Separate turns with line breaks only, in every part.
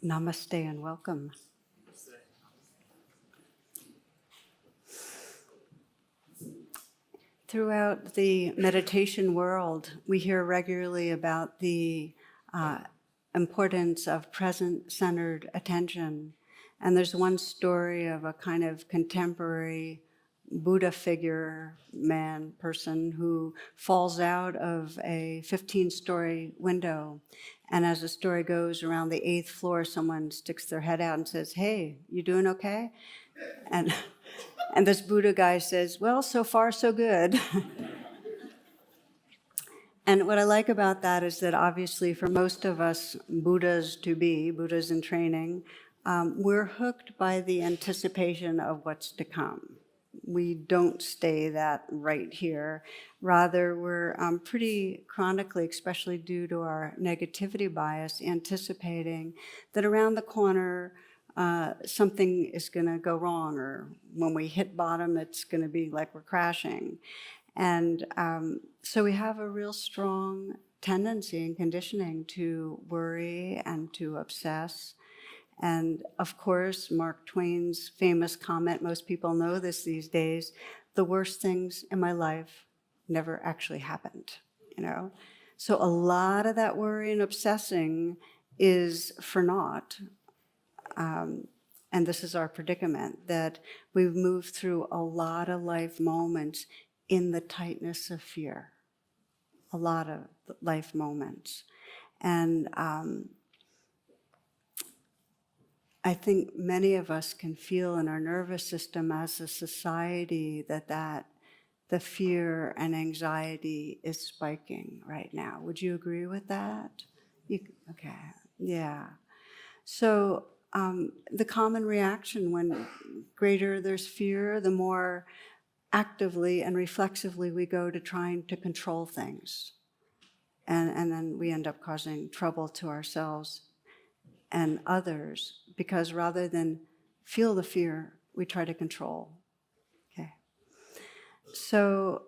Namaste and welcome. Throughout the meditation world, we hear regularly about the importance of present-centered attention. And there's one story of a kind of contemporary Buddha figure, person who falls out of a 15-story window. And as the story goes, around the 8th floor, someone sticks their head out and says, "Hey, you doing okay?" And this Buddha guy says, "Well, so far, so good." And what I like about that is that obviously for most of us Buddhas in training, we're hooked by the anticipation of what's to come. We don't stay that right here. Rather, we're pretty chronically, especially due to our negativity bias, anticipating that around the corner something is going to go wrong, or when we hit bottom, it's going to be like we're crashing. And so we have a real strong tendency and conditioning to worry and to obsess. And of course, Mark Twain's famous comment, most people know this these days, the worst things in my life never actually happened, you know? So a lot of that worry and obsessing is for naught. And this is our predicament, that we've moved through a lot of life moments in the tightness of fear, a lot of life moments. And I think many of us can feel in our nervous system as a society that the fear and anxiety is spiking right now. Would you agree with that? Okay, yeah. So the common reaction when greater there's fear, the more actively and reflexively we go to trying to control things. And then we end up causing trouble to ourselves and others, because rather than feel the fear, we try to control. Okay. So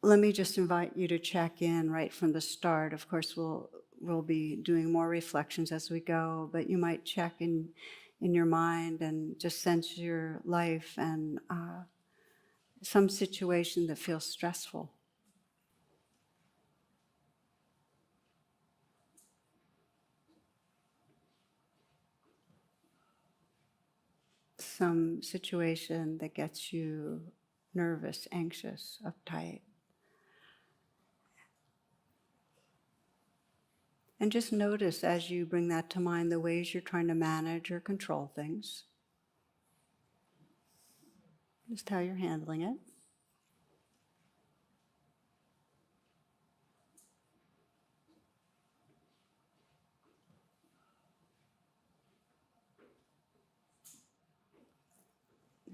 let me just invite you to check in right from the start. Of course, we'll be doing more reflections as we go, but you might check in your mind and just sense your life and some situation that feels stressful. Some situation that gets you nervous, anxious, uptight. And just notice as you bring that to mind the ways you're trying to manage or control things. Just how you're handling it.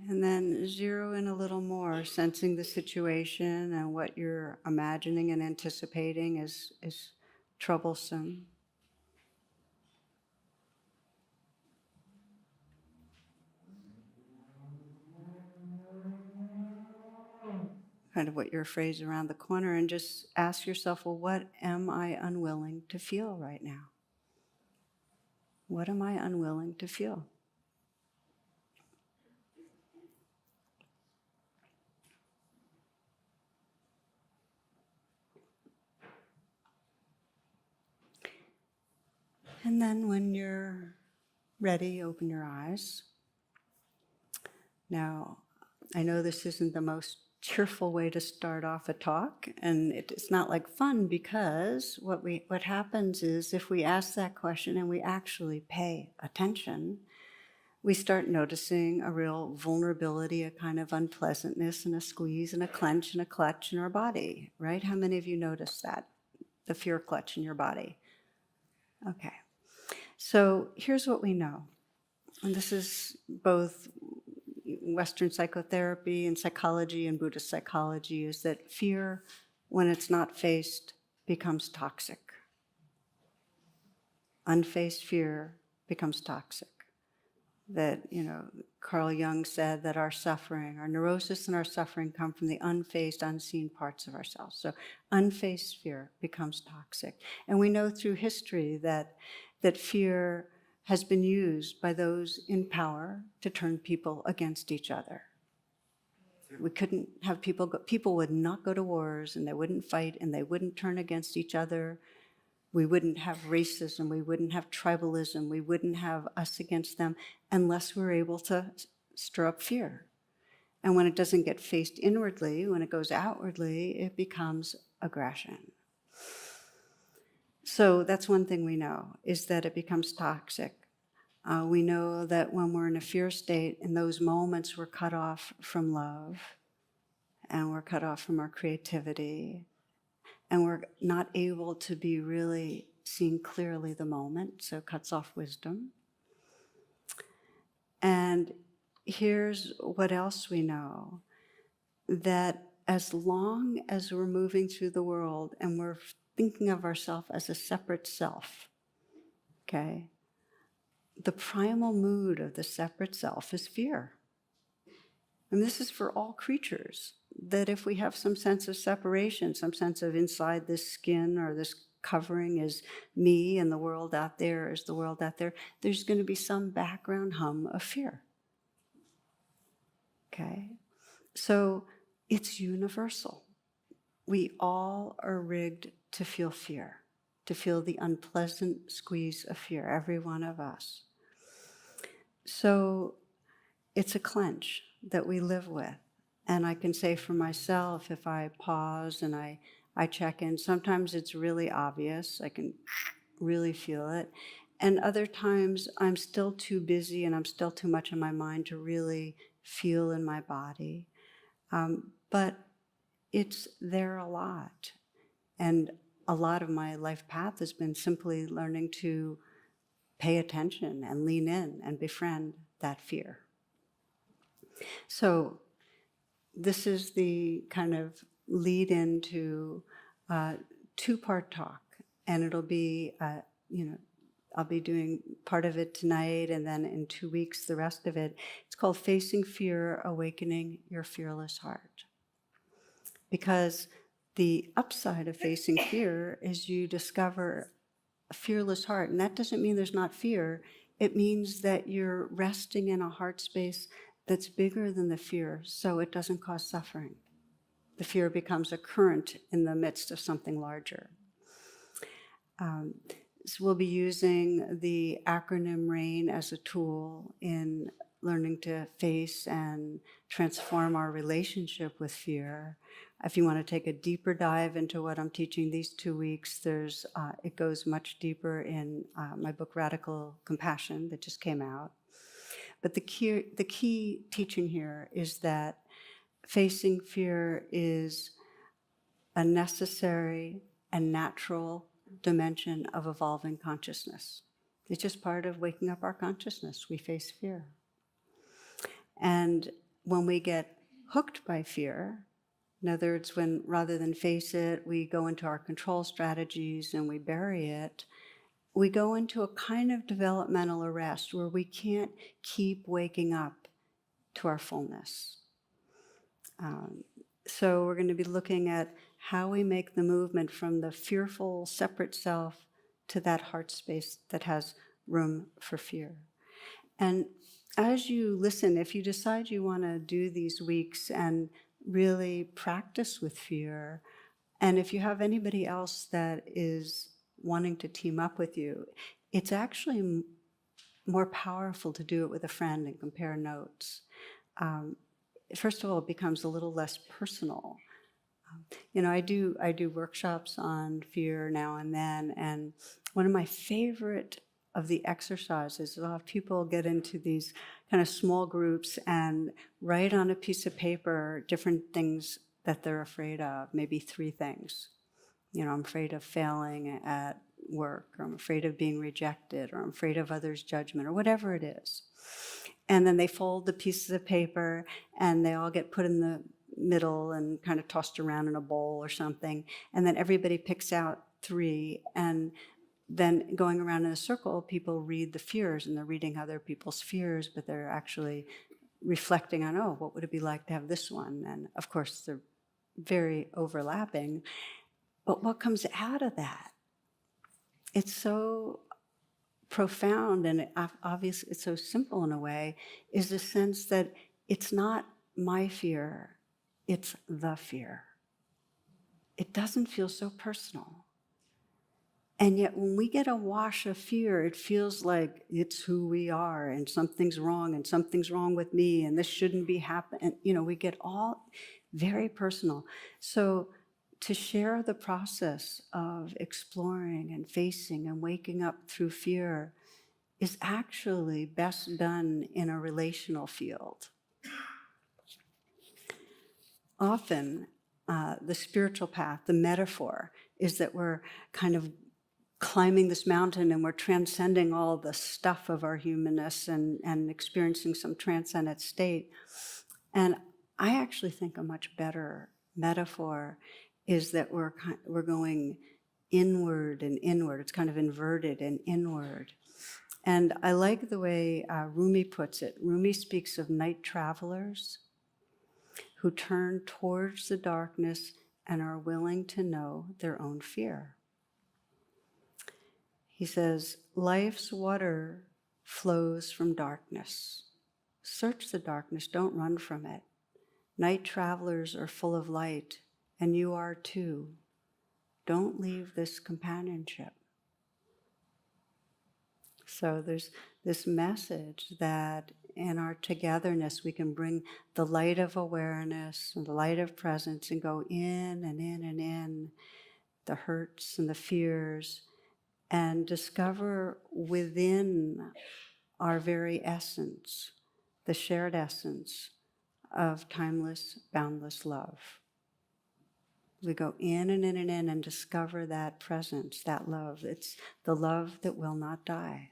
And then zero in a little more, sensing the situation and what you're imagining and anticipating is troublesome. Kind of what you're afraid is around the corner, and just ask yourself, well, what am I unwilling to feel right now? What am I unwilling to feel? And then when you're ready, open your eyes. Now, I know this isn't the most cheerful way to start off a talk, and it's not like fun, because what happens is if we ask that question and we actually pay attention, we start noticing a real vulnerability, a kind of unpleasantness, and a squeeze and a clench and a clutch in our body, right? How many of you notice that, the fear clutch in your body? Okay. So here's what we know, and this is both Western psychotherapy and psychology and Buddhist psychology, is that fear, when it's not faced, becomes toxic. Unfaced fear becomes toxic. That, Carl Jung said that our suffering, our neurosis and our suffering come from the unfaced, unseen parts of ourselves. So unfaced fear becomes toxic. And we know through history that fear has been used by those in power to turn people against each other. We couldn't have people would not go to wars, and they wouldn't fight, and they wouldn't turn against each other. We wouldn't have racism, we wouldn't have tribalism, we wouldn't have us against them unless we were able to stir up fear. And when it doesn't get faced inwardly, when it goes outwardly, it becomes aggression. So that's one thing we know, is that it becomes toxic. We know that when we're in a fear state, in those moments we're cut off from love, and we're cut off from our creativity, and we're not able to be really seeing clearly the moment, so it cuts off wisdom. And here's what else we know, that as long as we're moving through the world and we're thinking of ourselves as a separate self, okay, the primal mood of the separate self is fear. And this is for all creatures, that if we have some sense of separation, some sense of inside this skin or this covering is me and the world out there is the world out there, there's going to be some background hum of fear. Okay? So it's universal. We all are rigged to feel fear, to feel the unpleasant squeeze of fear, every one of us. So it's a clench that we live with. And I can say for myself, if I pause and I check in, sometimes it's really obvious. I can really feel it. And other times I'm still too busy and I'm still too much in my mind to really feel in my body. But it's there a lot. And a lot of my life path has been simply learning to pay attention and lean in and befriend that fear. So this is the kind of lead into two-part talk, and it'll be, I'll be doing part of it tonight, and then in 2 weeks, the rest of it. It's called Facing Fear, Awakening Your Fearless Heart. Because the upside of facing fear is you discover a fearless heart, and that doesn't mean there's not fear. It means that you're resting in a heart space that's bigger than the fear, so it doesn't cause suffering. The fear becomes a current in the midst of something larger. So we'll be using the acronym RAIN as a tool in learning to face and transform our relationship with fear. If you want to take a deeper dive into what I'm teaching these 2 weeks, it goes much deeper in my book, Radical Compassion, that just came out. But the key teaching here is that facing fear is a necessary and natural dimension of evolving consciousness. It's just part of waking up our consciousness. We face fear. And when we get hooked by fear, in other words, when rather than face it, we go into our control strategies and we bury it, we go into a kind of developmental arrest where we can't keep waking up to our fullness. So we're going to be looking at how we make the movement from the fearful, separate self to that heart space that has room for fear. And as you listen, if you decide you want to do these weeks and really practice with fear, and if you have anybody else that is wanting to team up with you, it's actually more powerful to do it with a friend and compare notes. First of all, it becomes a little less personal. I do workshops on fear now and then, and one of my favorite of the exercises is I'll have people get into these kind of small groups and write on a piece of paper different things that they're afraid of, maybe 3 things. I'm afraid of failing at work, or I'm afraid of being rejected, or I'm afraid of others' judgment, or whatever it is. And then they fold the pieces of paper and they all get put in the middle and kind of tossed around in a bowl or something. And then everybody picks out 3, and then going around in a circle, people read the fears, and they're reading other people's fears, but they're actually reflecting on, what would it be like to have this one? And of course, they're very overlapping. But what comes out of that? It's so profound, and obviously it's so simple in a way, is the sense that it's not my fear, it's the fear. It doesn't feel so personal. And yet when we get a wash of fear, it feels like it's who we are, and something's wrong with me, and this shouldn't be happening. We get all very personal. So to share the process of exploring and facing and waking up through fear is actually best done in a relational field. Often, the spiritual path, the metaphor, is that we're kind of climbing this mountain and we're transcending all the stuff of our humanness and experiencing some transcendent state. And I actually think a much better metaphor is that we're going inward and inward. It's kind of inverted and inward. And I like the way Rumi puts it. Rumi speaks of night travelers who turn towards the darkness and are willing to know their own fear. He says, life's water flows from darkness. Search the darkness, don't run from it. Night travelers are full of light, and you are too. Don't leave this companionship. So there's this message that in our togetherness we can bring the light of awareness and the light of presence and go in and in and in the hurts and the fears, and discover within our very essence, the shared essence of timeless, boundless love. We go in and in and in and discover that presence, that love. It's the love that will not die.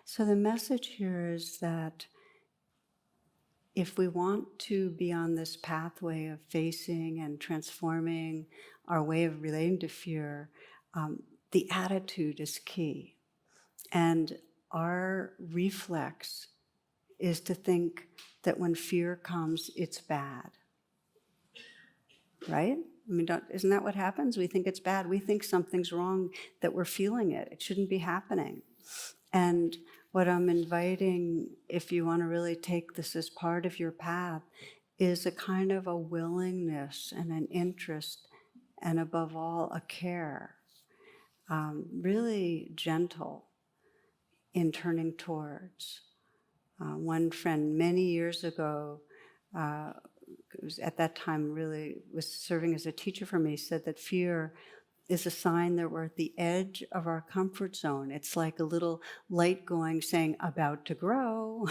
So the message here is that if we want to be on this pathway of facing and transforming our way of relating to fear, the attitude is key. And our reflex is to think that when fear comes, it's bad. Right? I mean, isn't that what happens? We think it's bad. We think something's wrong, that we're feeling it. It shouldn't be happening. And what I'm inviting, if you want to really take this as part of your path, is a kind of a willingness and an interest, and above all, a care, really gentle in turning towards. One friend many years ago, was at that time really was serving as a teacher for me, said that fear is a sign that we're at the edge of our comfort zone. It's like a little light going, saying, about to grow,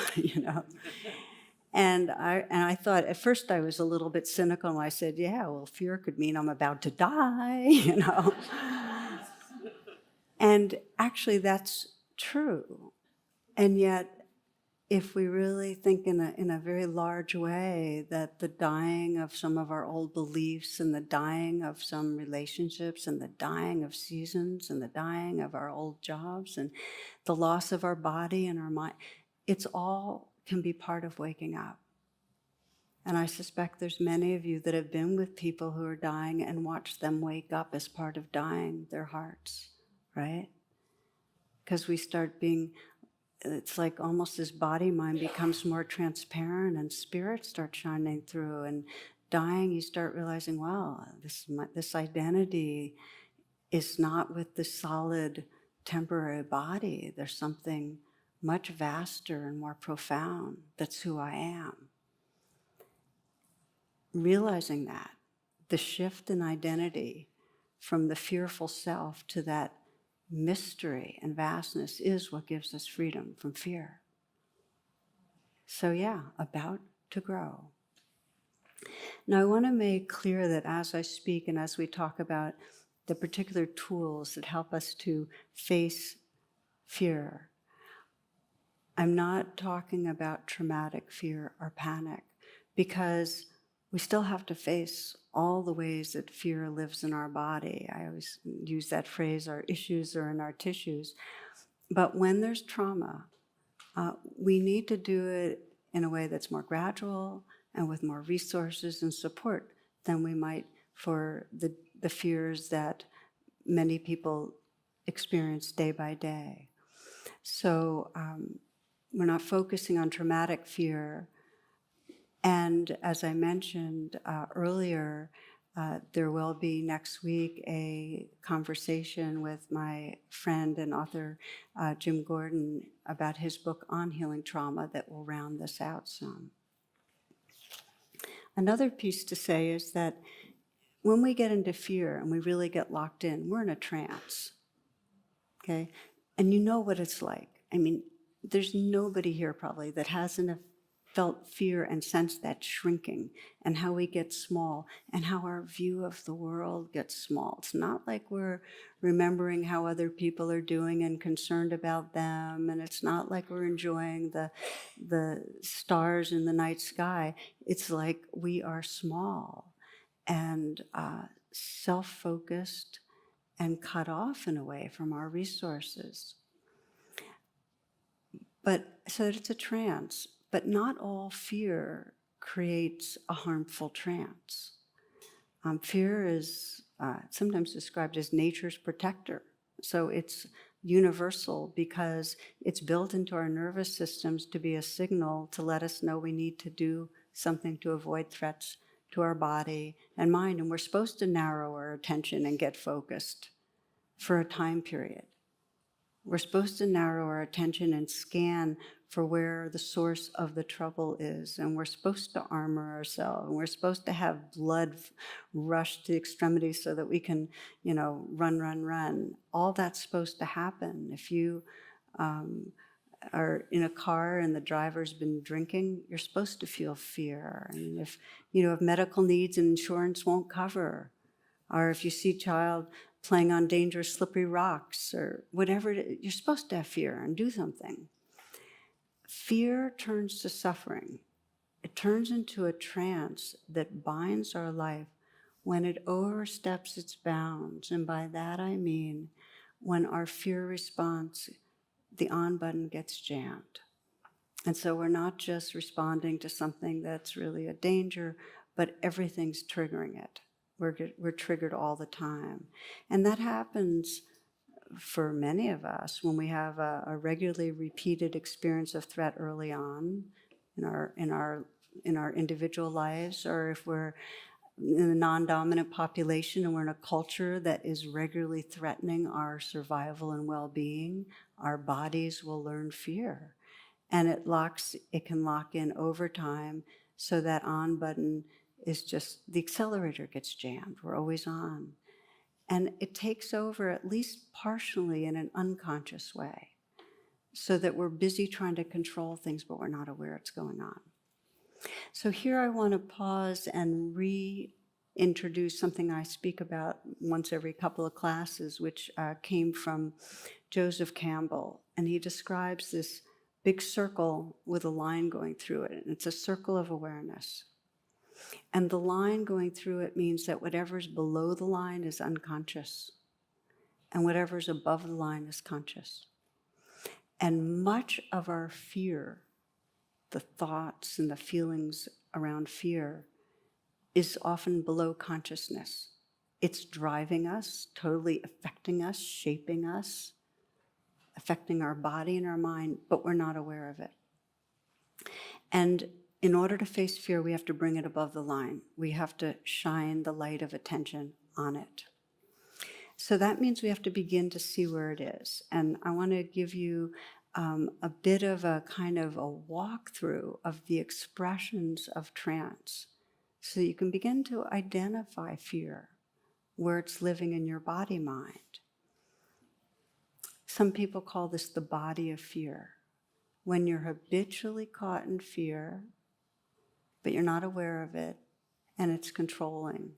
And I thought, at first I was a little bit cynical, and I said, yeah, well, fear could mean I'm about to die, And actually that's true. And yet, if we really think in a very large way that the dying of some of our old beliefs and the dying of some relationships and the dying of seasons and the dying of our old jobs and the loss of our body and our mind, it's all can be part of waking up. And I suspect there's many of you that have been with people who are dying and watched them wake up as part of dying their hearts, right? Because we start being, it's like almost this body mind becomes more transparent and spirit starts shining through, and dying you start realizing, wow, this identity is not with the solid temporary body. There's something much vaster and more profound that's who I am. Realizing that, the shift in identity from the fearful self to that mystery and vastness is what gives us freedom from fear. So yeah, about to grow. Now I want to make clear that as I speak and as we talk about the particular tools that help us to face fear, I'm not talking about traumatic fear or panic, because we still have to face all the ways that fear lives in our body. I always use that phrase, our issues are in our tissues. But when there's trauma, we need to do it in a way that's more gradual and with more resources and support than we might for the fears that many people experience day by day. So we're not focusing on traumatic fear. And as I mentioned earlier, there will be next week a conversation with my friend and author Jim Gordon about his book on healing trauma that will round this out some. Another piece to say is that when we get into fear and we really get locked in, we're in a trance, okay? And you know what it's like. I mean, there's nobody here probably that hasn't felt fear and sensed that shrinking and how we get small and how our view of the world gets small. It's not like we're remembering how other people are doing and concerned about them, and it's not like we're enjoying the stars in the night sky. It's like we are small and self-focused and cut off in a way from our resources. But so that it's a trance, but not all fear creates a harmful trance. Fear is sometimes described as nature's protector. So it's universal because it's built into our nervous systems to be a signal to let us know we need to do something to avoid threats to our body and mind. And we're supposed to narrow our attention and get focused for a time period. We're supposed to narrow our attention and scan for where the source of the trouble is. And we're supposed to armor ourselves. And we're supposed to have blood rush to the extremities so that we can, run. All that's supposed to happen. If you are in a car and the driver's been drinking, you're supposed to feel fear. And if you have medical needs and insurance won't cover, or if you see a child playing on dangerous slippery rocks or whatever, you're supposed to have fear and do something. Fear turns to suffering. It turns into a trance that binds our life when it oversteps its bounds. And by that I mean when our fear response, the on button gets jammed. And so we're not just responding to something that's really a danger, but everything's triggering it. We're triggered all the time. And that happens for many of us when we have a regularly repeated experience of threat early on in our individual lives, or if we're in a non-dominant population and we're in a culture that is regularly threatening our survival and well-being, our bodies will learn fear. And it can lock in over time, so that on button is just, the accelerator gets jammed. We're always on. And it takes over at least partially in an unconscious way, so that we're busy trying to control things, but we're not aware it's going on. So here I want to pause and reintroduce something I speak about once every couple of classes, which came from Joseph Campbell. And he describes this big circle with a line going through it. And it's a circle of awareness. And the line going through it means that whatever's below the line is unconscious, and whatever's above the line is conscious. And much of our fear, the thoughts and the feelings around fear, is often below consciousness. It's driving us, totally affecting us, shaping us, affecting our body and our mind, but we're not aware of it. And in order to face fear, we have to bring it above the line. We have to shine the light of attention on it. So that means we have to begin to see where it is. And I want to give you a bit of a kind of a walkthrough of the expressions of trance, so you can begin to identify fear, where it's living in your body-mind. Some people call this the body of fear. When you're habitually caught in fear, but you're not aware of it, and it's controlling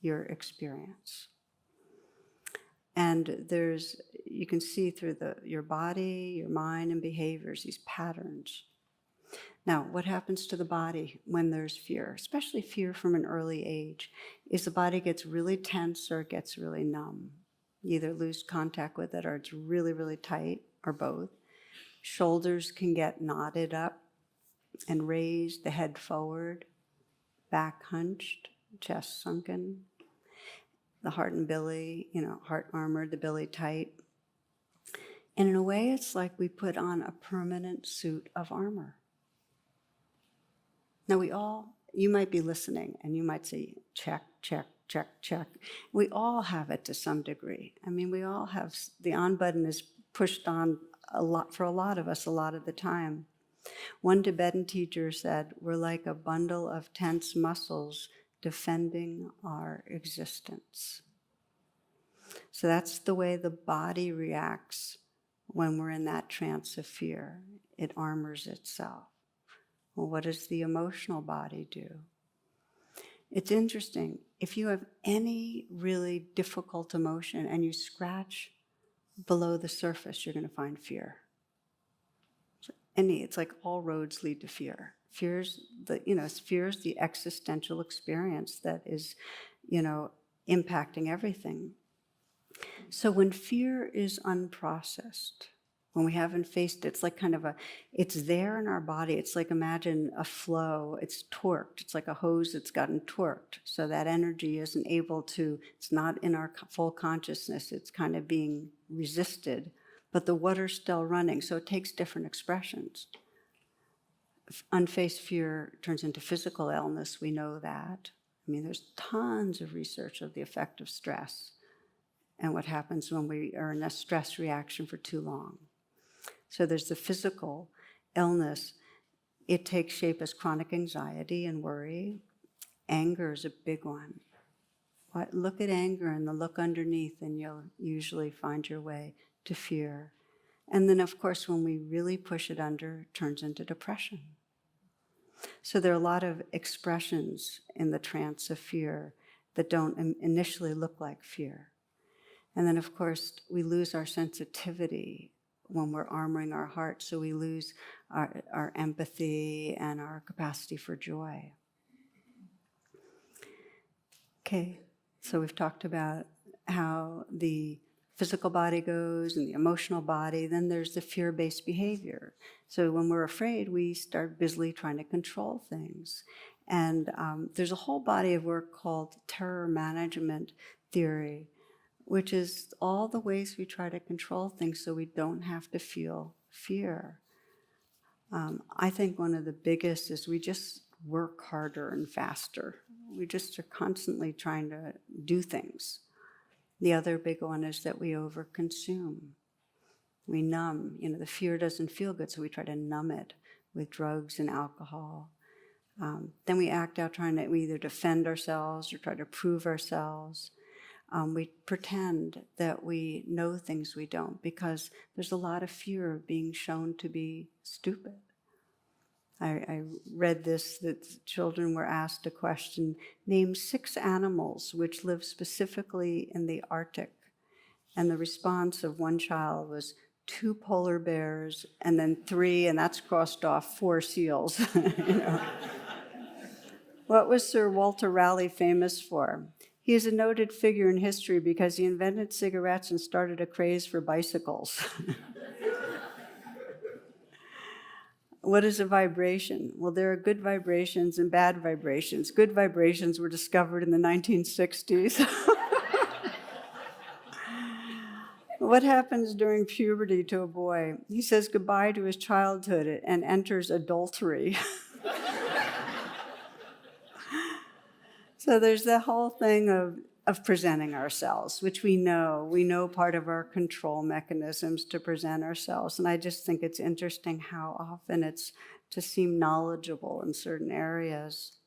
your experience. And you can see through your body, your mind, and behaviors, these patterns. Now, what happens to the body when there's fear, especially fear from an early age, is the body gets really tense or it gets really numb. You either lose contact with it or it's really, really tight, or both. Shoulders can get knotted up and raised, the head forward, back hunched, chest sunken, the heart and belly, heart armored, the belly tight. And in a way, it's like we put on a permanent suit of armor. Now you might be listening and you might say, check, check, check, check. We all have it to some degree. I mean, we all have, the on button is pushed on a lot for a lot of us a lot of the time. One Tibetan teacher said, we're like a bundle of tense muscles defending our existence. So that's the way the body reacts when we're in that trance of fear. It armors itself. Well, what does the emotional body do? It's interesting. If you have any really difficult emotion and you scratch below the surface, you're going to find fear. It's like all roads lead to fear. Fear's the existential experience that is, impacting everything. So when fear is unprocessed, when we haven't faced it, it's like it's there in our body. It's like, imagine a flow, it's torqued. It's like a hose that's gotten torqued. So that energy isn't able to, it's not in our full consciousness. It's kind of being resisted, but the water's still running. So it takes different expressions. Unfaced fear turns into physical illness. We know that. I mean, there's tons of research of the effect of stress and what happens when we are in a stress reaction for too long. So there's the physical illness. It takes shape as chronic anxiety and worry. Anger is a big one. Look at anger and the look underneath, and you'll usually find your way to fear. And then, of course, when we really push it under, it turns into depression. So there are a lot of expressions in the trance of fear that don't initially look like fear. And then, of course, we lose our sensitivity when we're armoring our heart, so we lose our empathy and our capacity for joy. Okay, so we've talked about how the physical body goes and the emotional body. Then there's the fear-based behavior. So when we're afraid, we start busily trying to control things. And there's a whole body of work called terror management theory, which is all the ways we try to control things so we don't have to feel fear. I think one of the biggest is we just work harder and faster. We just are constantly trying to do things. The other big one is that we overconsume. We numb. The fear doesn't feel good, so we try to numb it with drugs and alcohol. Then we act out we either defend ourselves or try to prove ourselves. We pretend that we know things we don't because there's a lot of fear of being shown to be stupid. I read this, that children were asked a question, name 6 animals which live specifically in the Arctic. And the response of one child was 2 polar bears, and then 3, and that's crossed off, 4 seals. What was Sir Walter Raleigh famous for? He is a noted figure in history because he invented cigarettes and started a craze for bicycles. What is a vibration? Well, there are good vibrations and bad vibrations. Good vibrations were discovered in the 1960s. What happens during puberty to a boy? He says goodbye to his childhood and enters adultery. So there's the whole thing of presenting ourselves, which we know part of our control mechanisms to present ourselves. And I just think it's interesting how often it's to seem knowledgeable in certain areas.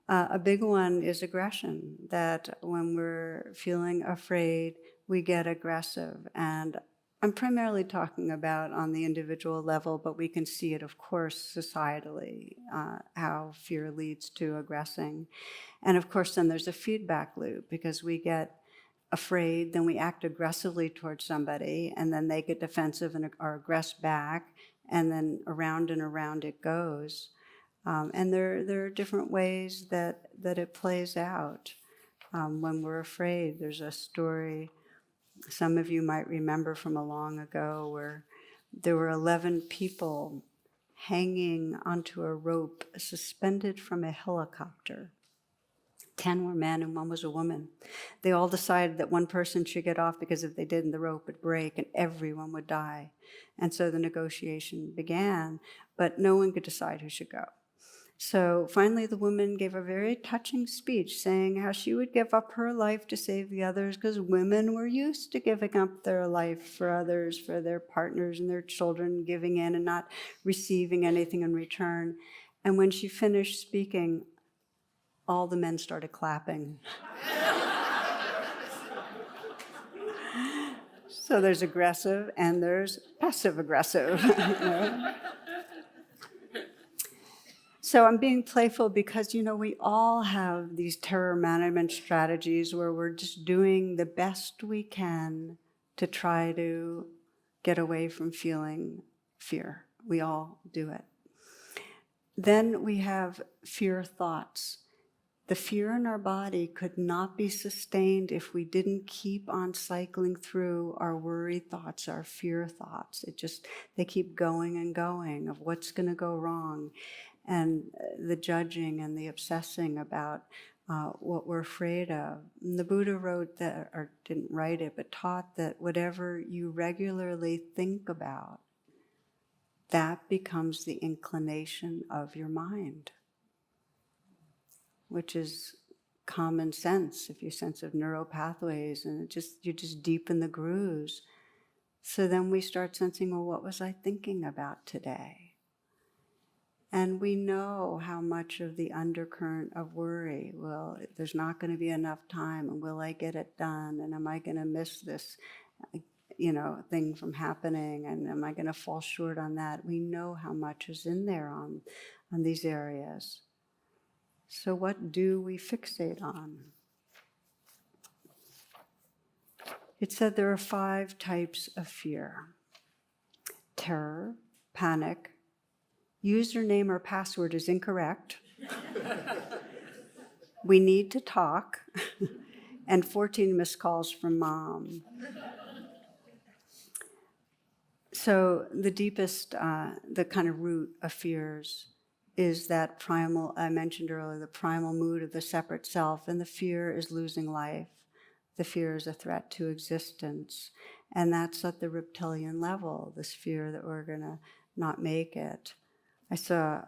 A big one is aggression, that when we're feeling afraid, we get aggressive. And I'm primarily talking about on the individual level, but we can see it, of course, societally, how fear leads to aggressing. And of course, then there's a feedback loop because we get afraid, then we act aggressively towards somebody, and then they get defensive and are aggress back, and then around and around it goes. And there are different ways that it plays out when we're afraid. There's a story some of you might remember from a long ago where there were 11 people hanging onto a rope suspended from a helicopter. 10 were men and 1 was a woman. they all decided that one person should get off because if they didn't, the rope would break and everyone would die. And so the negotiation began, but no one could decide who should go. So finally, the woman gave a very touching speech saying how she would give up her life to save the others because women were used to giving up their life for others, for their partners and their children, giving in and not receiving anything in return. And when she finished speaking, all the men started clapping. So there's aggressive and there's passive aggressive. So I'm being playful because, we all have these terror management strategies where we're just doing the best we can to try to get away from feeling fear. We all do it. Then we have fear thoughts. The fear in our body could not be sustained if we didn't keep on cycling through our worry thoughts, our fear thoughts. They keep going and going of what's going to go wrong, and the judging and the obsessing about what we're afraid of. And the Buddha wrote that, or didn't write it, but taught that whatever you regularly think about, that becomes the inclination of your mind, which is common sense if you sense of neural pathways, and you just deepen the grooves. So then we start sensing, well, what was I thinking about today? And we know how much of the undercurrent of worry, well, there's not going to be enough time, and will I get it done, and am I going to miss this, thing from happening, and am I going to fall short on that? We know how much is in there on these areas. So what do we fixate on? It said there are 5 types of fear: terror, panic, username or password is incorrect, we need to talk, and 14 missed calls from mom. So the deepest, the kind of root of fears is that primal, I mentioned earlier, the primal mood of the separate self, and the fear is losing life. The fear is a threat to existence. And that's at the reptilian level, this fear that we're going to not make it. I saw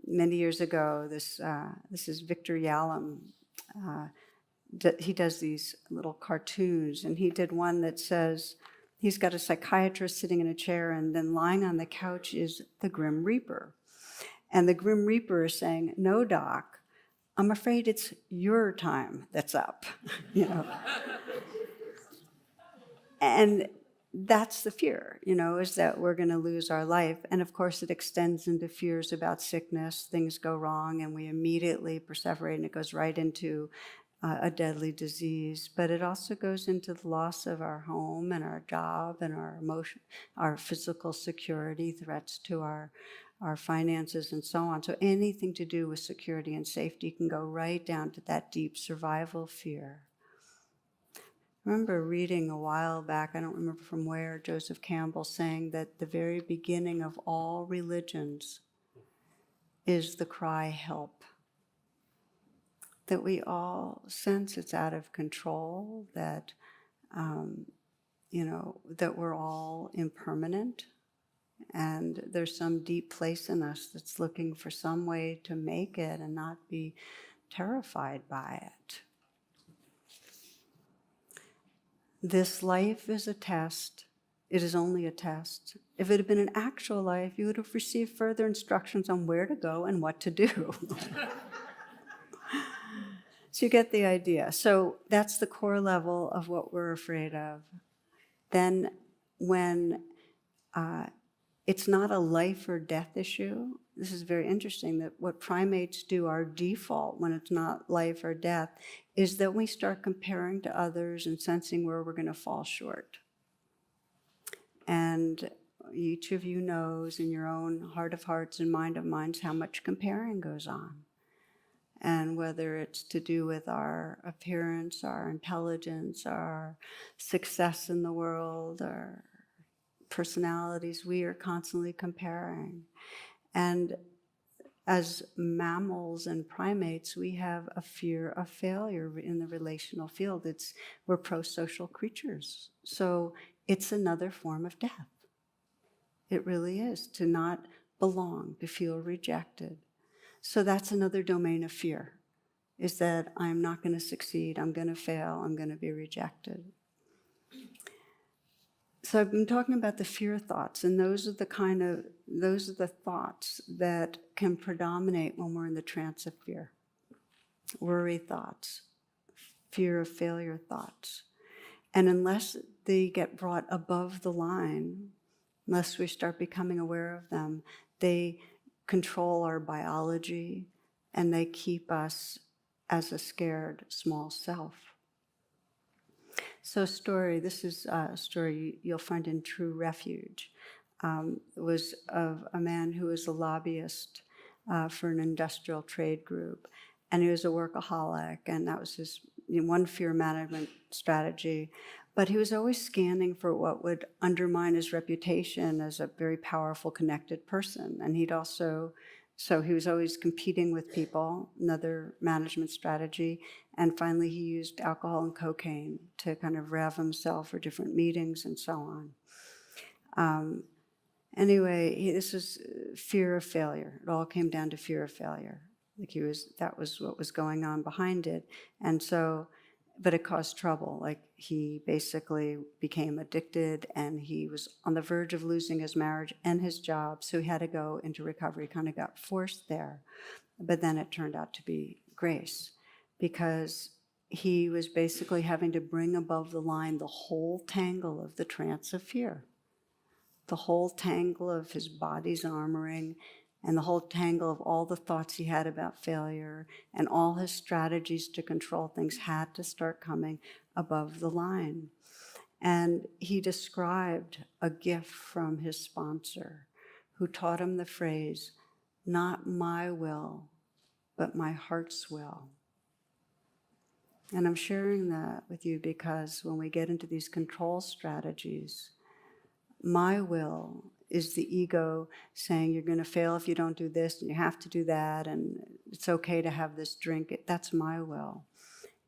many years ago, this is Victor Yalom. He does these little cartoons, and he did one that says, he's got a psychiatrist sitting in a chair, and then lying on the couch is the Grim Reaper. And the Grim Reaper is saying, "No, doc, I'm afraid it's your time that's up." And that's the fear, is that we're going to lose our life. And of course, it extends into fears about sickness. Things go wrong, and we immediately perseverate, and it goes right into a deadly disease. But it also goes into the loss of our home and our job and our emotion, our physical security, threats to our finances, and so on. So anything to do with security and safety can go right down to that deep survival fear. I remember reading a while back, I don't remember from where, Joseph Campbell saying that the very beginning of all religions is the cry, "Help." That we all sense it's out of control, that, that we're all impermanent, and there's some deep place in us that's looking for some way to make it and not be terrified by it. This life is a test. It is only a test. If it had been an actual life, you would have received further instructions on where to go and what to do. So you get the idea. So that's the core level of what we're afraid of. Then when it's not a life or death issue, this is very interesting, that what primates do, our default when it's not life or death, is that we start comparing to others and sensing where we're going to fall short. And each of you knows in your own heart of hearts and mind of minds how much comparing goes on. And whether it's to do with our appearance, our intelligence, our success in the world, our personalities, we are constantly comparing. And As mammals and primates, we have a fear of failure in the relational field. We're pro-social creatures. So it's another form of death. It really is, to not belong, to feel rejected. So that's another domain of fear, is that I'm not going to succeed, I'm going to fail, I'm going to be rejected. So I've been talking about the fear thoughts, and those are the thoughts that can predominate when we're in the trance of fear. Worry thoughts, fear of failure thoughts. And unless they get brought above the line, unless we start becoming aware of them, they control our biology and they keep us as a scared small self. So this is a story you'll find in True Refuge. It was of a man who was a lobbyist for an industrial trade group, and he was a workaholic, and that was his one fear management strategy. But he was always scanning for what would undermine his reputation as a very powerful, connected person. And so he was always competing with people, another management strategy. And finally, he used alcohol and cocaine to kind of rev himself for different meetings and so on. Anyway, this was fear of failure. It all came down to fear of failure. That was what was going on behind it. And so, but it caused trouble. Like, he basically became addicted, and he was on the verge of losing his marriage and his job. So he had to go into recovery, kind of got forced there. But then it turned out to be grace, because he was basically having to bring above the line the whole tangle of the trance of fear, the whole tangle of his body's armoring, and the whole tangle of all the thoughts he had about failure, and all his strategies to control things had to start coming above the line. And he described a gift from his sponsor, who taught him the phrase, "Not my will, but my heart's will." And I'm sharing that with you because when we get into these control strategies, my will is the ego saying you're going to fail if you don't do this, and you have to do that, and it's okay to have this drink. That's my will.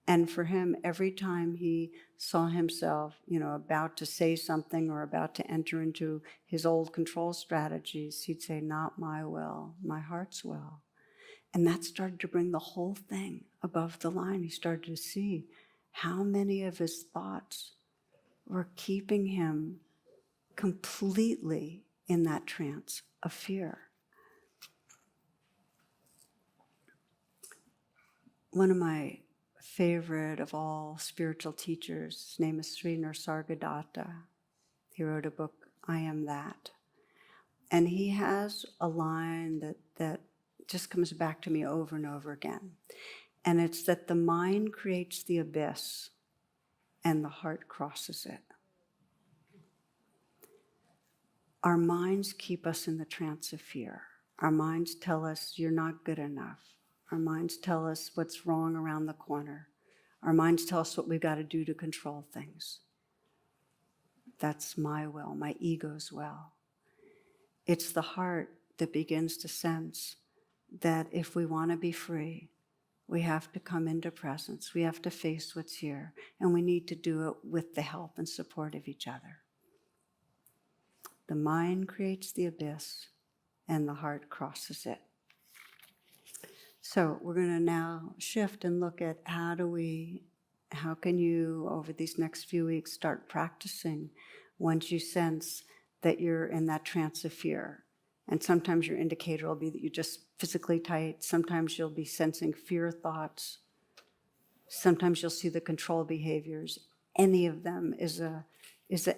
And for him, every time he saw himself, about to say something or about to enter into his old control strategies, he'd say, "Not my will, my heart's will." And that started to bring the whole thing above the line. He started to see how many of his thoughts were keeping him completely in that trance of fear. One of my favorite of all spiritual teachers, his name is Sri Nisargadatta. He wrote a book, I Am That. And he has a line that just comes back to me over and over again. And it's that the mind creates the abyss and the heart crosses it. Our minds keep us in the trance of fear. Our minds tell us you're not good enough. Our minds tell us what's wrong around the corner. Our minds tell us what we've got to do to control things. That's my will, my ego's will. It's the heart that begins to sense that if we want to be free, we have to come into presence. We have to face what's here, and we need to do it with the help and support of each other. The mind creates the abyss, and the heart crosses it. So we're going to now shift and look at how can you, over these next few weeks, start practicing once you sense that you're in that trance of fear. And sometimes your indicator will be that you're just physically tight. Sometimes you'll be sensing fear thoughts. Sometimes you'll see the control behaviors. Any of them is an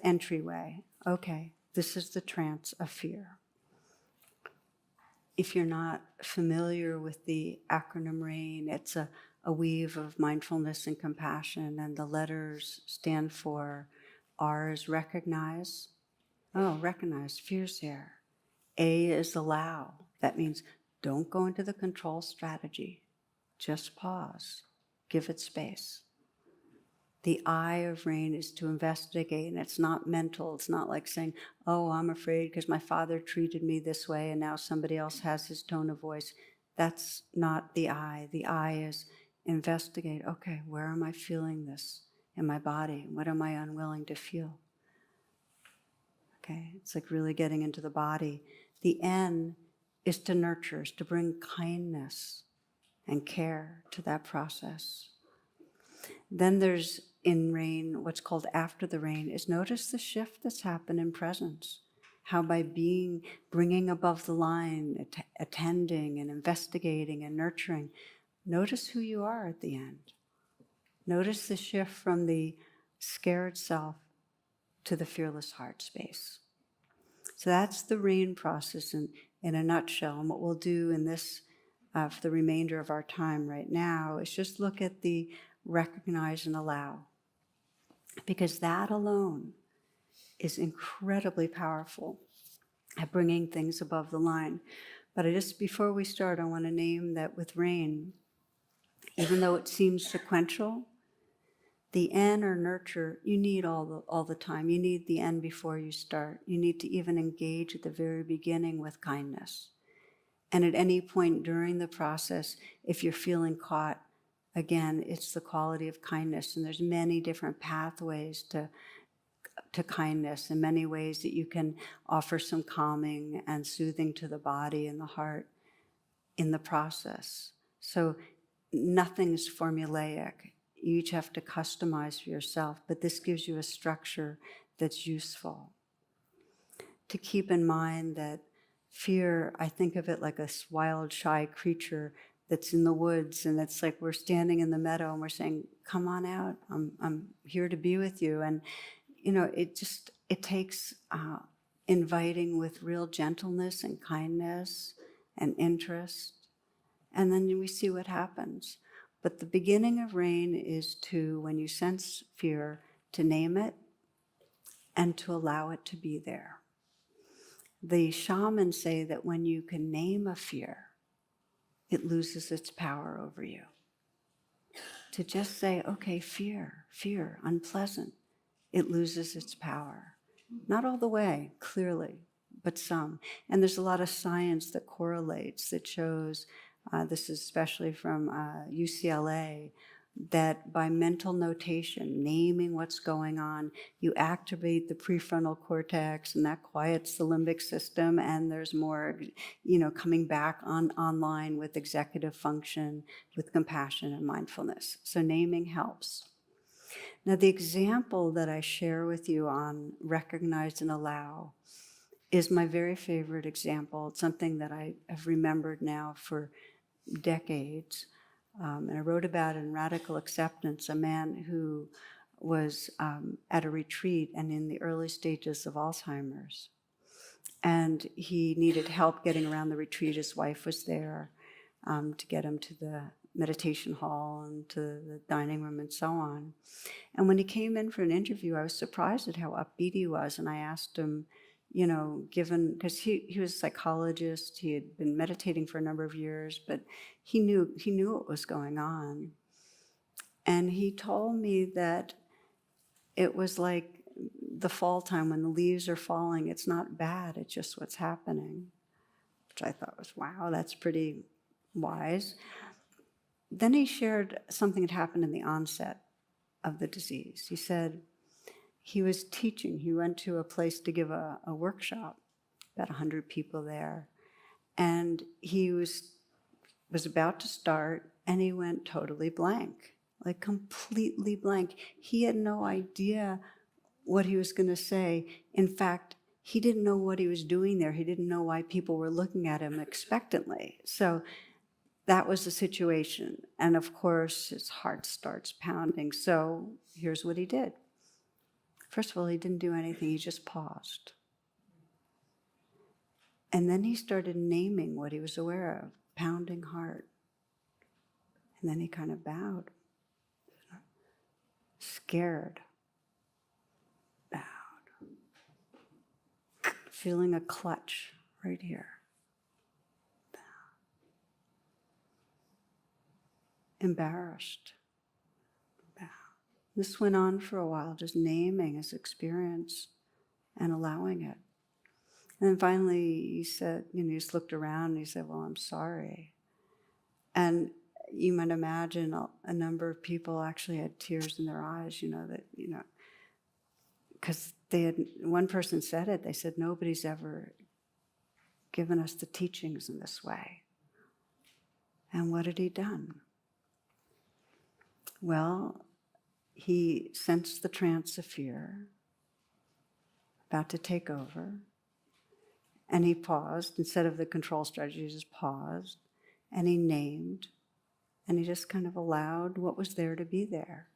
entryway. Okay. This is the trance of fear. If you're not familiar with the acronym RAIN, it's a weave of mindfulness and compassion, and the letters stand for R is recognize. Oh, recognize, fear's there. A is allow. That means don't go into the control strategy. Just pause. Give it space. The I of rain is to investigate, and it's not mental. It's not like saying, oh, I'm afraid because my father treated me this way and now somebody else has his tone of voice. That's not the I. The I is investigate, okay, where am I feeling this in my body? What am I unwilling to feel? Okay, it's like really getting into the body. The N is to nurture, is to bring kindness and care to that process. Then there's in rain, what's called after the rain, is notice the shift that's happened in presence. How by bringing above the line, attending and investigating and nurturing, notice who you are at the end. Notice the shift from the scared self to the fearless heart space. So that's the rain process in a nutshell. And what we'll do in this, for the remainder of our time right now, is just look at the recognize and allow. Because that alone is incredibly powerful at bringing things above the line. But before we start, I want to name that with rain, even though it seems sequential, the N or nurture, you need all the time. You need the N before you start. You need to even engage at the very beginning with kindness. And at any point during the process, if you're feeling caught, again, it's the quality of kindness. And there's many different pathways to kindness, and many ways that you can offer some calming and soothing to the body and the heart in the process. So nothing's formulaic. You each have to customize for yourself, but this gives you a structure that's useful. To keep in mind that fear, I think of it like a wild, shy creature that's in the woods, and it's like we're standing in the meadow and we're saying, come on out, I'm here to be with you. And it takes inviting with real gentleness and kindness and interest, and then we see what happens. But the beginning of rain is to, when you sense fear, to name it and to allow it to be there. The shamans say that when you can name a fear, it loses its power over you. To just say, okay, fear, unpleasant, it loses its power. Not all the way, clearly, but some. And there's a lot of science that correlates, that shows, this is especially from UCLA, that by mental notation, naming what's going on, you activate the prefrontal cortex, and that quiets the limbic system, and there's more, coming back online with executive function, with compassion and mindfulness. So naming helps. Now, the example that I share with you on recognize and allow is my very favorite example. It's something that I have remembered now for decades. And I wrote about in Radical Acceptance, a man who was at a retreat and in the early stages of Alzheimer's. And he needed help getting around the retreat. His wife was there to get him to the meditation hall and to the dining room and so on. And when he came in for an interview, I was surprised at how upbeat he was. And I asked him, given, because he was a psychologist, he had been meditating for a number of years, but he knew what was going on. And he told me that it was like the fall time when the leaves are falling. It's not bad, it's just what's happening, which I thought was, wow, that's pretty wise. Then he shared something that happened in the onset of the disease. He said he was teaching. He went to a place to give a workshop, about 100 people there. And he was about to start, and he went totally blank, like completely blank. He had no idea what he was going to say. In fact, he didn't know what he was doing there. He didn't know why people were looking at him expectantly. So that was the situation. And of course, his heart starts pounding. So here's what he did. First of all, he didn't do anything. He just paused. And then he started naming what he was aware of, pounding heart. And then he kind of bowed. Scared. Bowed. Feeling a clutch right here. Embarrassed, bow. This went on for a while, just naming his experience and allowing it. And then finally he said, he just looked around and he said, well, I'm sorry. And you might imagine a number of people actually had tears in their eyes, because one person said it, they said, nobody's ever given us the teachings in this way. And what had he done? Well, he sensed the trance of fear about to take over, and he paused. Instead of the control strategy, he just paused, and he named, and he just kind of allowed what was there to be there.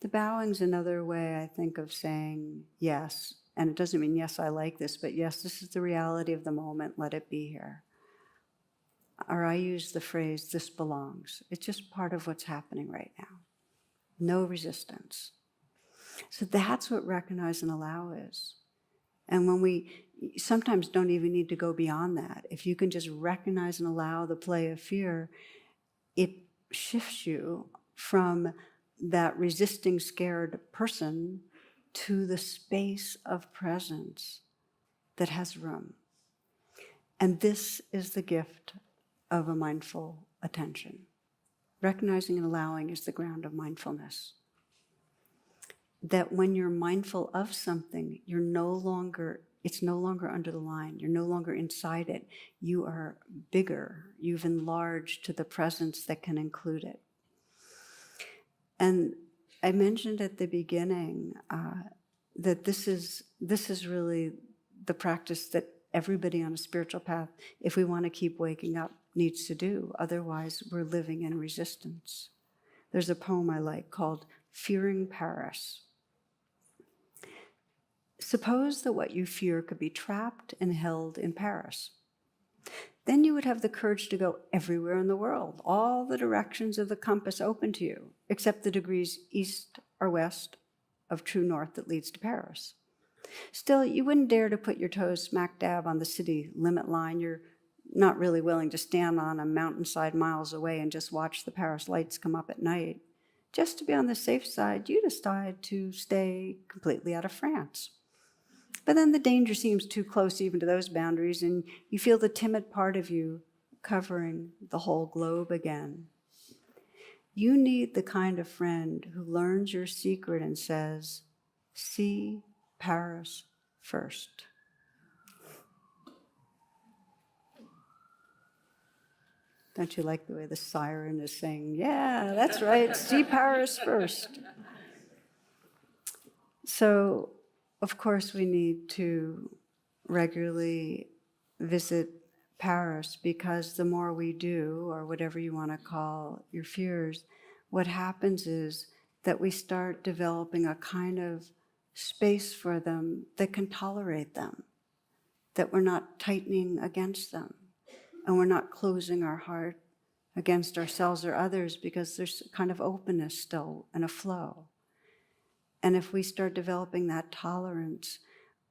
The bowing's another way, I think, of saying yes, and it doesn't mean, yes, I like this, but yes, this is the reality of the moment, let it be here. Or I use the phrase, this belongs. It's just part of what's happening right now. No resistance. So that's what recognize and allow is. And when we sometimes don't even need to go beyond that. If you can just recognize and allow the play of fear, it shifts you from that resisting, scared person to the space of presence that has room. And this is the gift of a mindful attention. Recognizing and allowing is the ground of mindfulness. That when you're mindful of something, it's no longer under the line. You're no longer inside it. You are bigger. You've enlarged to the presence that can include it. And I mentioned at the beginning that this is really the practice that everybody on a spiritual path, if we want to keep waking up, needs to do. Otherwise, we're living in resistance. There's a poem I like called Fearing Paris. Suppose that what you fear could be trapped and held in Paris. Then you would have the courage to go everywhere in the world, all the directions of the compass open to you, except the degrees east or west of true north that leads to Paris. Still, you wouldn't dare to put your toes smack dab on the city limit line. You're not really willing to stand on a mountainside miles away and just watch the Paris lights come up at night. Just to be on the safe side, you decide to stay completely out of France. But then the danger seems too close even to those boundaries, and you feel the timid part of you covering the whole globe again. You need the kind of friend who learns your secret and says, see Paris first. Don't you like the way the siren is saying, yeah, that's right, see Paris first. So, of course, we need to regularly visit Paris, because the more we do, or whatever you want to call your fears, what happens is that we start developing a kind of space for them that can tolerate them, that we're not tightening against them, and we're not closing our heart against ourselves or others, because there's a kind of openness still and a flow. And if we start developing that tolerance,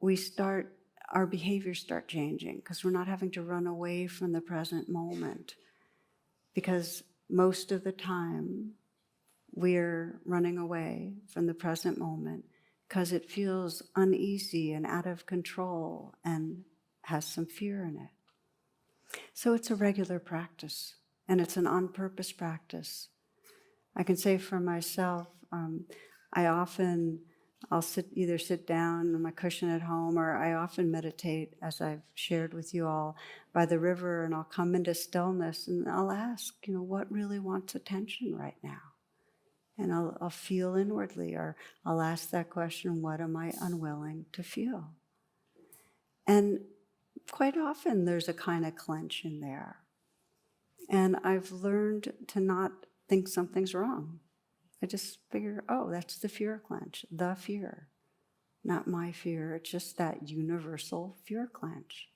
our behaviors start changing, because we're not having to run away from the present moment. Because most of the time, we're running away from the present moment because it feels uneasy and out of control and has some fear in it. So it's a regular practice, and it's an on-purpose practice. I can say for myself, I'll sit down on my cushion at home, or I often meditate, as I've shared with you all, by the river, and I'll come into stillness and I'll ask, what really wants attention right now? And I'll feel inwardly, or I'll ask that question, what am I unwilling to feel? And quite often there's a kind of clench in there. And I've learned to not think something's wrong. I just figure, that's the fear clench, the fear, not my fear. It's just that universal fear clench.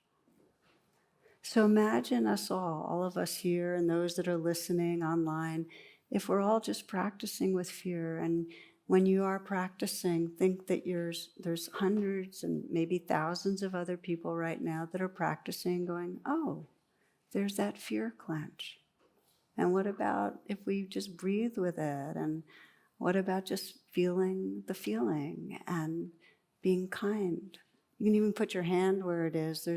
So imagine us all of us here and those that are listening online, if we're all just practicing with fear. And when you are practicing, think that there's hundreds and maybe thousands of other people right now that are practicing, going, there's that fear clench. And what about if we just breathe with it? And What about just feeling the feeling and being kind? You can even put your hand where it is.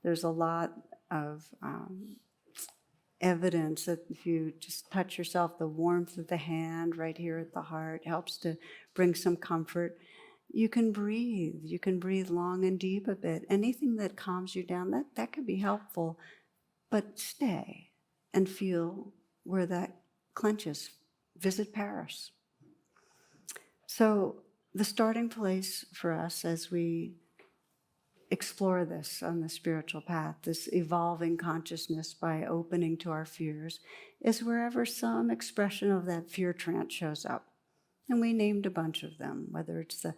There's a lot of evidence that if you just touch yourself, the warmth of the hand right here at the heart helps to bring some comfort. You can breathe. You can breathe long and deep a bit. Anything that calms you down, that could be helpful. But stay and feel where that clenches. Visit Paris. So the starting place for us as we explore this on the spiritual path, this evolving consciousness by opening to our fears, is wherever some expression of that fear trance shows up. And we named a bunch of them, whether it's the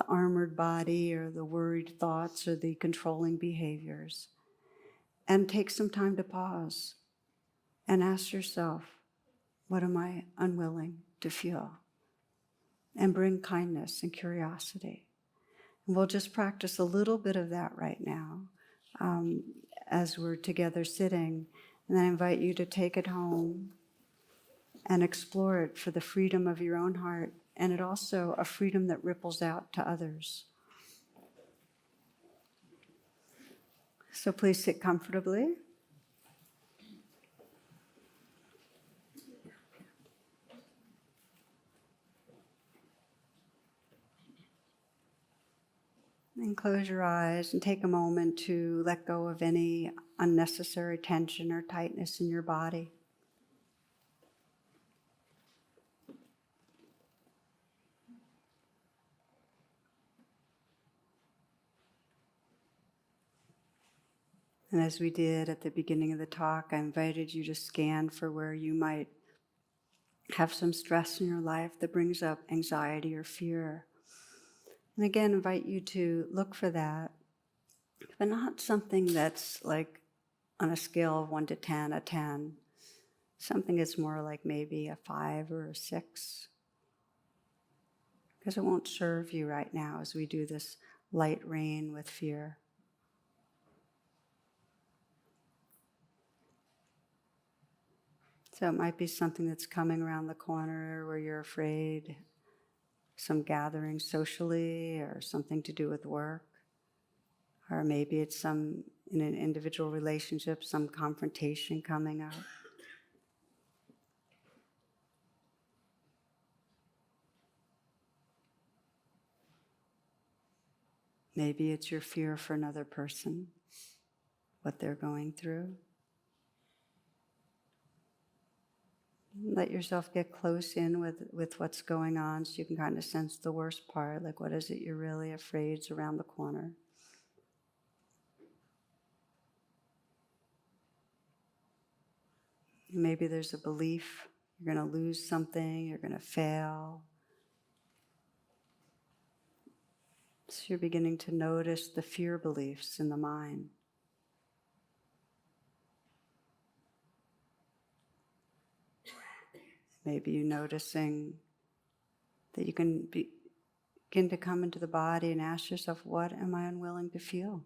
armored body or the worried thoughts or the controlling behaviors. And take some time to pause and ask yourself, what am I unwilling to feel? And bring kindness and curiosity. And we'll just practice a little bit of that right now as we're together sitting. And then I invite you to take it home and explore it for the freedom of your own heart, and it also a freedom that ripples out to others. So please sit comfortably. And close your eyes and take a moment to let go of any unnecessary tension or tightness in your body. And as we did at the beginning of the talk, I invited you to scan for where you might have some stress in your life that brings up anxiety or fear. And again, invite you to look for that, but not something that's like on a scale of 1 to 10, a 10. Something that's more like maybe a 5 or a 6. Because it won't serve you right now as we do this light rain with fear. So it might be something that's coming around the corner where you're afraid, some gathering socially or something to do with work. Or maybe it's some, in an individual relationship, some confrontation coming up. Maybe it's your fear for another person, what they're going through. Let yourself get close in with what's going on so you can kind of sense the worst part, like what is it you're really afraid is around the corner. Maybe there's a belief you're going to lose something, you're going to fail. So you're beginning to notice the fear beliefs in the mind. Maybe you're noticing that you can begin to come into the body and ask yourself, what am I unwilling to feel?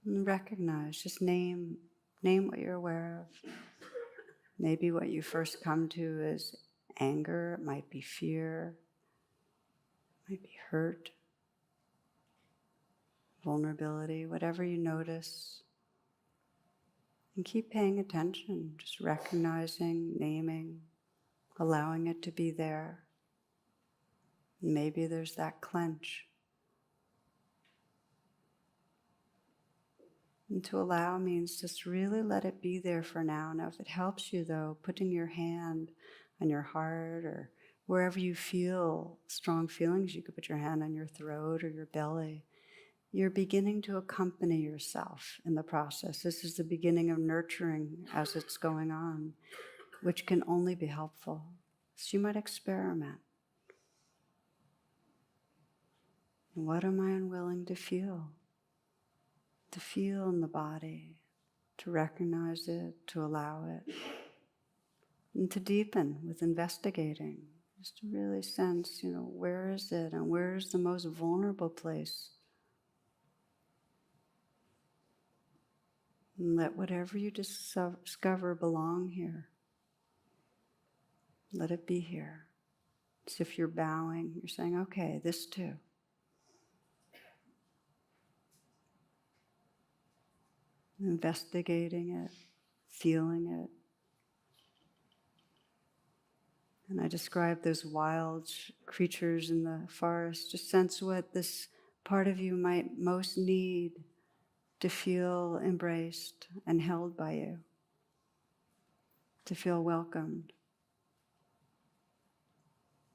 And recognize, just name what you're aware of. Maybe what you first come to is anger, it might be fear, it might be hurt, vulnerability, whatever you notice. And keep paying attention, just recognizing, naming, allowing it to be there. Maybe there's that clench. And to allow means just really let it be there for now. Now, if it helps you, though, putting your hand on your heart or wherever you feel strong feelings, you could put your hand on your throat or your belly. You're beginning to accompany yourself in the process. This is the beginning of nurturing as it's going on, which can only be helpful. So you might experiment. What am I unwilling to feel? To feel in the body, to recognize it, to allow it, and to deepen with investigating, just to really sense, where is it and where is the most vulnerable place? And let whatever you discover belong here. Let it be here. As if you're bowing, you're saying, okay, this too. Investigating it, feeling it. And I describe those wild creatures in the forest. Just sense what this part of you might most need to feel embraced and held by you, to feel welcomed,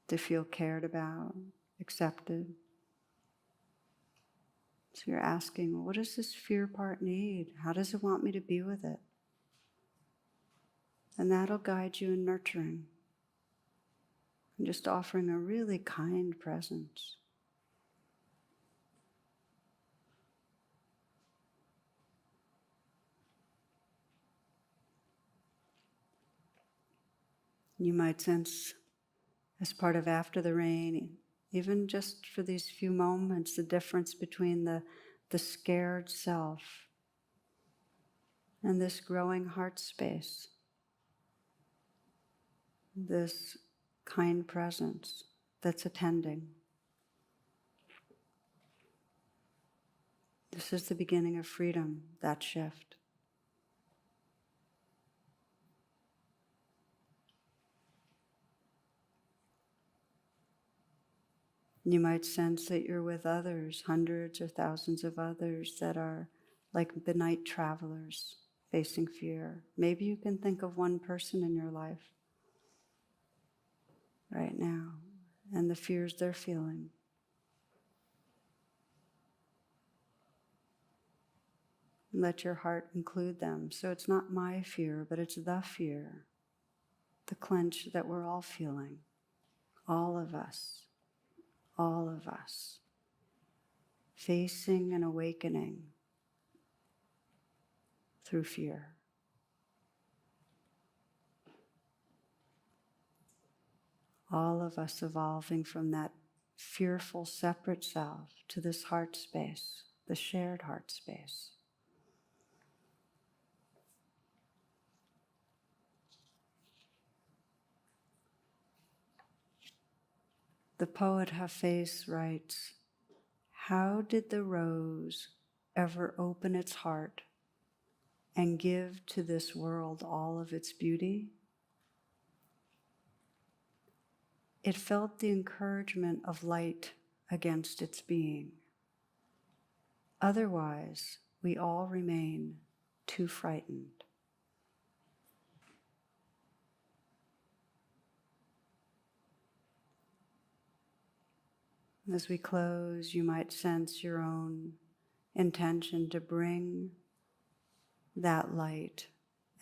to feel cared about, accepted. So you're asking, well, what does this fear part need? How does it want me to be with it? And that'll guide you in nurturing. And just offering a really kind presence. You might sense, as part of after the rain, even just for these few moments, the difference between the scared self and this growing heart space, this kind presence that's attending. This is the beginning of freedom, that shift. You might sense that you're with others, hundreds or thousands of others that are like the night travelers facing fear. Maybe you can think of one person in your life right now and the fears they're feeling. Let your heart include them. So it's not my fear, but it's the fear, the clench that we're all feeling, all of us, facing and awakening through fear. All of us evolving from that fearful separate self to this heart space, the shared heart space. The poet Hafez writes, "How did the rose ever open its heart and give to this world all of its beauty? It felt the encouragement of light against its being. Otherwise, we all remain too frightened." As we close, you might sense your own intention to bring that light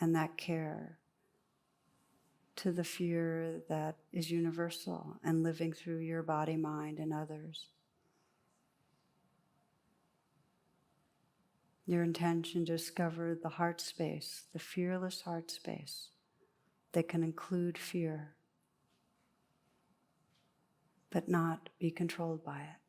and that care to the fear that is universal and living through your body, mind, and others. Your intention to discover the heart space, the fearless heart space that can include fear, but not be controlled by it.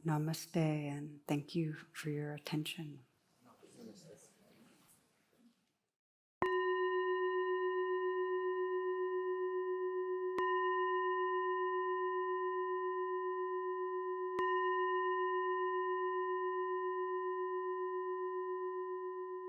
Namaste, and thank you for your attention.